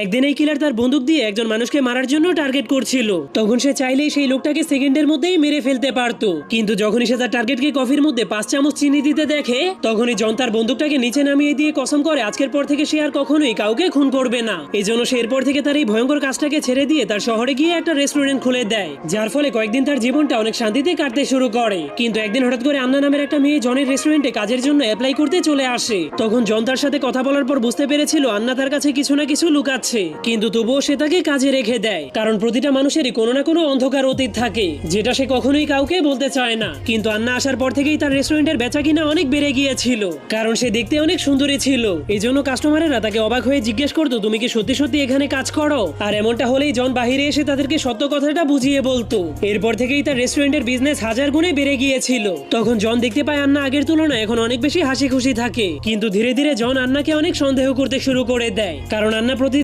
একদিন এই কিলার তার বন্দুক দিয়ে একজন মানুষকে মারার জন্য টার্গেট করছিল। তখন সে চাইলেই সেই লোকটাকে সেকেন্ডের মধ্যেই মেরে ফেলতে পারতো, কিন্তু যখনই সে তার টার্গেটকে কফির মধ্যে 5 চামচ চিনি দিতে দেখে, তখনই জন তার বন্দুকটাকে নিচে নামিয়ে দিয়ে কসম করে আজকের পর থেকে সে আর কখনোই কাউকে খুন করবে না। এই জন্য সে এরপর থেকে তার এই ভয়ঙ্কর কাজটাকে ছেড়ে দিয়ে তার শহরে গিয়ে একটা রেস্টুরেন্ট খুলে দেয়, যার ফলে কয়েকদিন তার জীবনটা অনেক শান্তিতে কাটতে শুরু করে। কিন্তু একদিন হঠাৎ করে আন্না নামের একটা মেয়ে জনের রেস্টুরেন্টে কাজের জন্য অ্যাপ্লাই করতে চলে আসে। তখন জন তার সাথে কথা বলার পর বুঝতে পেরেছিল আন্না তার কাছে কিছু না কিছু লুকাচ্ছে, কিন্তু তবুও সে তাকে কাজে রেখে দেয়, কারণ প্রতিটা মানুষেরই কোনো না কোনো অন্ধকার অতীত থাকে যেটা সে কখনোই কাউকে বলতে চায় না। কিন্তু আন্না আসার পর থেকেই তার রেস্টুরেন্টের বেচা কিনা অনেক বেড়ে গিয়েছিল, কারণ সে দেখতে অনেক সুন্দরী ছিল। এই জন্য কাস্টমারেরা তাকে অবাক হয়ে জিজ্ঞেস করতো, তুমি কি সত্যি সত্যি এখানে কাজ করো? আর এমনটা হলেই জন বাহিরে এসে তাদেরকে সত্য কথাটা বুঝিয়ে বলতো। এরপর থেকেই তার রেস্টুরেন্টের বিজনেস 1000 গুণে বেড়ে গিয়েছিল। তখন জন দেখতে পায় আন্না আগের তুলনায় এখন অনেক বেশি হাসি খুশি থাকে, কিন্তু ধীরে ধীরে জন আন্নাকে অনেক সন্দেহ করতে শুরু করে দেয়, কারণ আন্না প্রতি